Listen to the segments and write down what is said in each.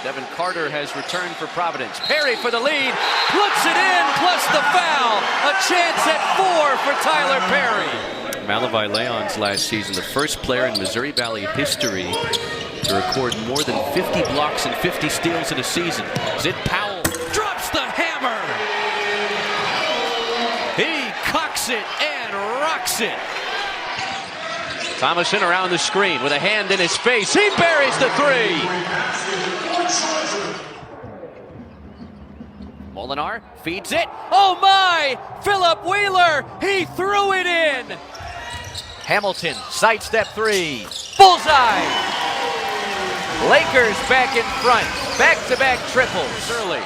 Devin Carter has returned for Providence. Perry for the lead, puts it in, plus the foul. A chance at 4 for Tyler Perry. Malavai Leon's last season, the first player in Missouri Valley history to record more than 50 blocks and 50 steals in a season. Zid Powell drops the hammer. He cocks it and rocks it. Thomason around the screen with a hand in his face. He buries the 3. Molinar feeds it. Oh my! Philip Wheeler! He threw it in! Hamilton, sidestep 3. Bullseye! Lakers back in front. Back-to-back triples early.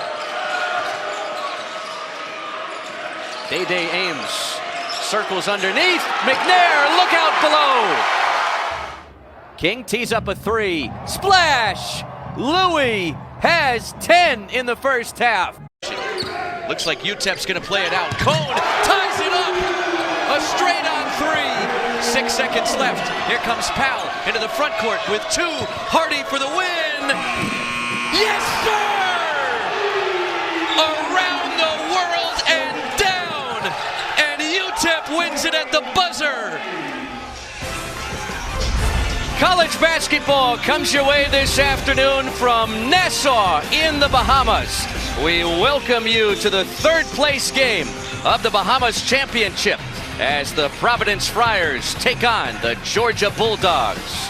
Day Ames circles underneath. McNair, look out below. King tees up a 3. Splash! Louis has 10 in the first half. Looks like UTEP's going to play it out. Cone ties it up. A straight-on 3. 6 seconds left. Here comes Powell into the front court with 2. Hardy for the win. Yes, sir! Around the world and down. And UTEP wins it at the buzzer. College basketball comes your way this afternoon from Nassau in the Bahamas. We welcome you to the 3rd place game of the Bahamas Championship as the Providence Friars take on the Georgia Bulldogs.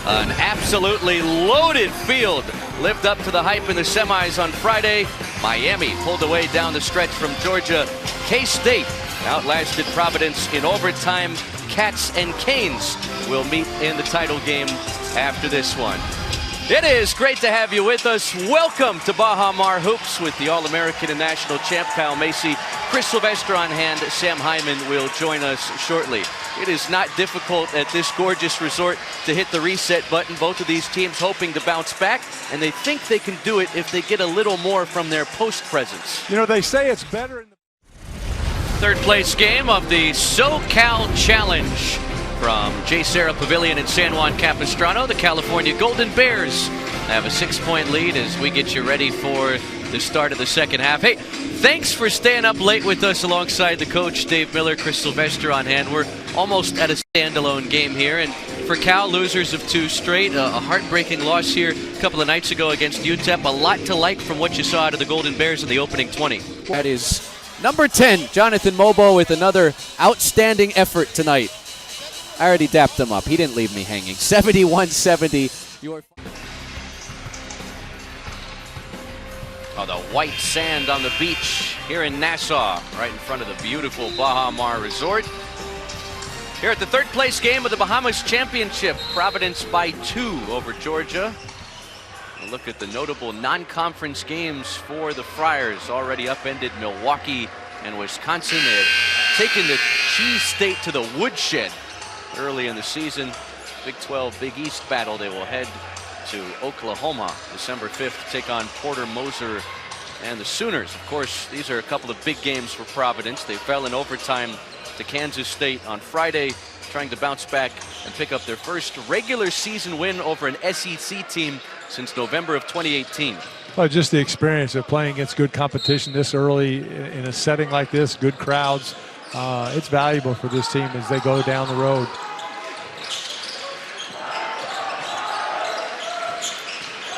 An absolutely loaded field lived up to the hype in the semis on Friday. Miami pulled away down the stretch from Georgia. K-State outlasted Providence in overtime. Cats and Canes will meet in the title game after this one. It is great to have you with us. Welcome to Baha Mar Hoops with the All-American and National Champ Kyle Macy. Chris Sylvester on hand. Sam Hyman will join us shortly. It is not difficult at this gorgeous resort to hit the reset button. Both of these teams hoping to bounce back, and they think they can do it if they get a little more from their post presence. You know, they say it's better in the 3rd place game of the SoCal Challenge. From J. Serra Pavilion in San Juan Capistrano, the California Golden Bears have a 6-point lead as we get you ready for the start of the second half. Hey, thanks for staying up late with us alongside the coach, Dave Miller, Chris Sylvester on hand. We're almost at a standalone game here. And for Cal, losers of 2 straight, a heartbreaking loss here a couple of nights ago against UTEP. A lot to like from what you saw out of the Golden Bears in the opening 20. That is number 10, Jonathan Mobo, with another outstanding effort tonight. I already dapped him up. He didn't leave me hanging. 71-70. Oh, the white sand on the beach here in Nassau, right in front of the beautiful Baha Mar Resort. Here at the 3rd place game of the Bahamas Championship, Providence by 2 over Georgia. A look at the notable non-conference games for the Friars. Already upended Milwaukee and Wisconsin. They have taken the Cheese State to the woodshed early in the season. Big 12, Big East battle. They will head to Oklahoma December 5th to take on Porter Moser and the Sooners. Of course, these are a couple of big games for Providence. They fell in overtime to Kansas State on Friday, trying to bounce back and pick up their first regular season win over an SEC team since November of 2018. Well, just the experience of playing against good competition this early in a setting like this, good crowds. It's valuable for this team as they go down the road.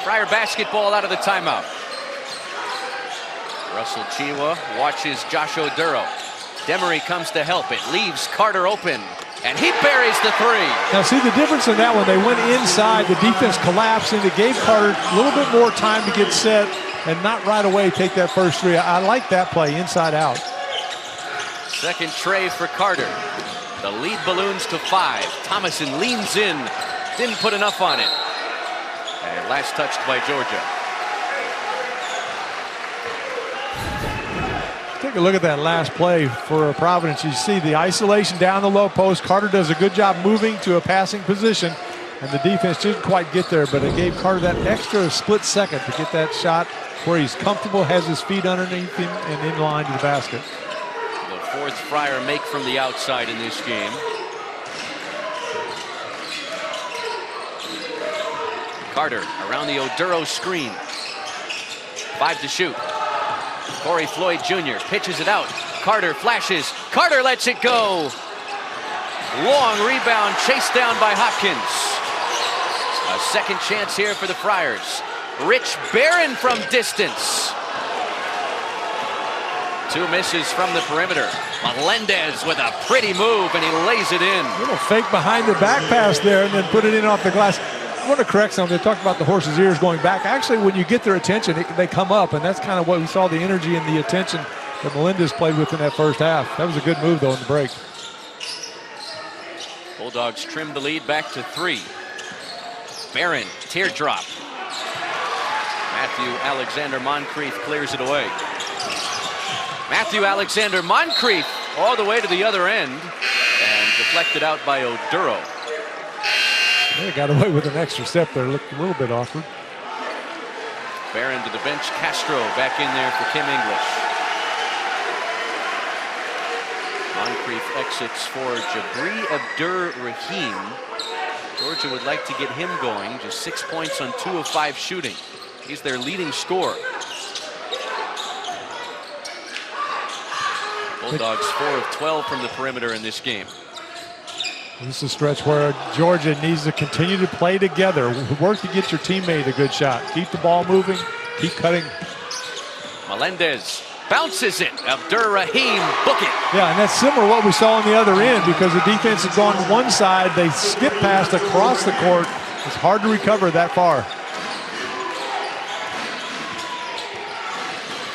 Friar basketball out of the timeout. Russell Chiwa watches Josh Oduro. Demery comes to help. It leaves Carter open, and he buries the 3. Now, see the difference in that one. They went inside. The defense collapsed, and it gave Carter a little bit more time to get set and not right away take that first 3. I like that play, inside out. Second tray for Carter. The lead balloons to 5. Thomason leans in. Didn't put enough on it. And last touched by Georgia. Take a look at that last play for Providence. You see the isolation down the low post. Carter does a good job moving to a passing position, and the defense didn't quite get there, but it gave Carter that extra split second to get that shot where he's comfortable, has his feet underneath him, and in line to the basket. The 4th Friar make from the outside in this game. Carter around the Oduro screen. 5 to shoot. Corey Floyd Jr. pitches it out. Carter flashes. Carter lets it go. Long rebound chased down by Hopkins. A second chance here for the Friars. Rich Barron from distance. 2 misses from the perimeter. Melendez with a pretty move, and he lays it in. A little fake behind the back pass there and then put it in off the glass. I want to correct something. They talked about the horse's ears going back. Actually, when you get their attention, they come up, and that's kind of what we saw, the energy and the attention that Melendez played with in that first half. That was a good move, though, in the break. Bulldogs trim the lead back to 3. Barron, teardrop. Matthew Alexander Moncrief clears it away. Matthew Alexander Moncrief all the way to the other end and deflected out by Oduro. They got away with an extra step there. Looked a little bit awkward. Barron to the bench. Castro back in there for Kim English. Moncrief exits for Jabri Abdur-Rahim. Georgia would like to get him going. Just 6 points on 2 of 5 shooting. He's their leading scorer. Bulldogs 4 of 12 from the perimeter in this game. This is a stretch where Georgia needs to continue to play together. Work to get your teammate a good shot. Keep the ball moving. Keep cutting. Melendez bounces it. Abdur-Rahim, book it. Yeah, and that's similar to what we saw on the other end because the defense has gone to one side. They skip past across the court. It's hard to recover that far.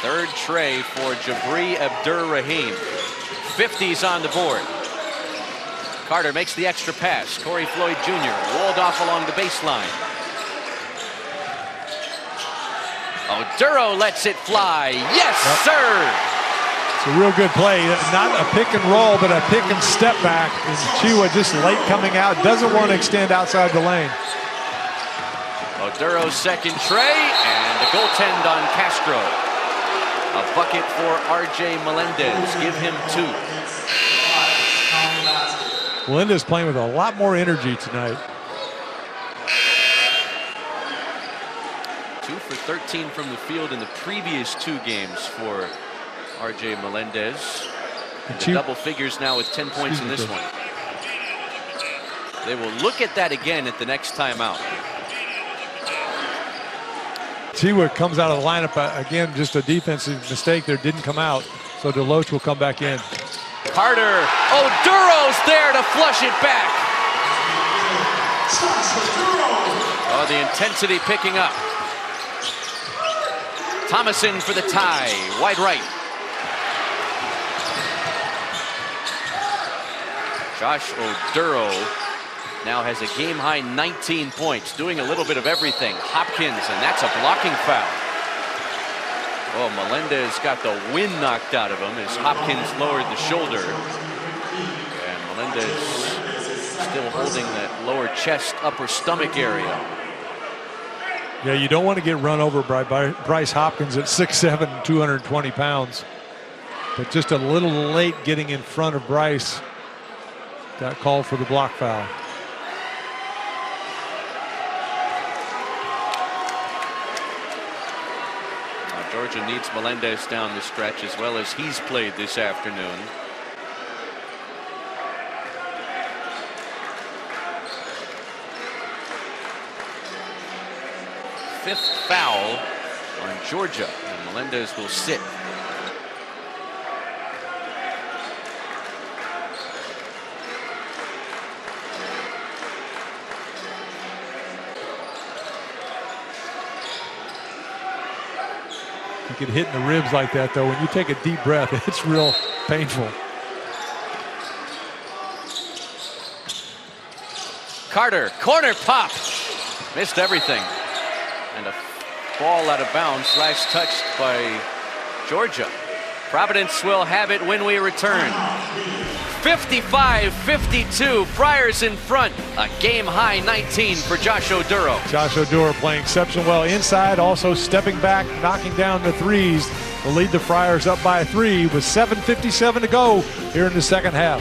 Third tray for Jabri Abdur-Rahim. 50's on the board. Carter makes the extra pass. Corey Floyd Jr. walled off along the baseline. Oduro lets it fly. Yes, sir! It's a real good play. Not a pick and roll, but a pick and step back. And Chiwa just late coming out. Doesn't want to extend outside the lane. Oduro's second tray, and the goaltend on Castro. A bucket for R.J. Melendez. Give him 2. Melendez playing with a lot more energy tonight. 2 for 13 from the field in the previous 2 games for R.J. Melendez. Double figures now with 10 points in this one. They will look at that again at the next timeout. Chiwa comes out of the lineup again, just a defensive mistake there, didn't come out. So Deloach will come back in. Carter, Oduro's there to flush it back. Oh, the intensity picking up. Thomason for the tie, wide right. Josh Oduro now has a game-high 19 points, doing a little bit of everything. Hopkins, and that's a blocking foul. Oh, Melendez got the wind knocked out of him as Hopkins lowered the shoulder. And Melendez still holding that lower chest, upper stomach area. Yeah, you don't want to get run over by Bryce Hopkins at 6'7", 220 pounds. But just a little late getting in front of Bryce. Got called for the block foul. Georgia needs Melendez down the stretch as well as he's played this afternoon. Fifth foul on Georgia, and Melendez will sit. You get hit in the ribs like that, though. When you take a deep breath, it's real painful. Carter, corner pop. Missed everything. And a ball out of bounds, last touched by Georgia. Providence will have it when we return. 55-52, Friars in front. A game-high 19 for Josh Oduro. Josh Oduro playing exceptionally well inside, also stepping back, knocking down the threes. Will lead the Friars up by 3 with 7:57 to go here in the second half.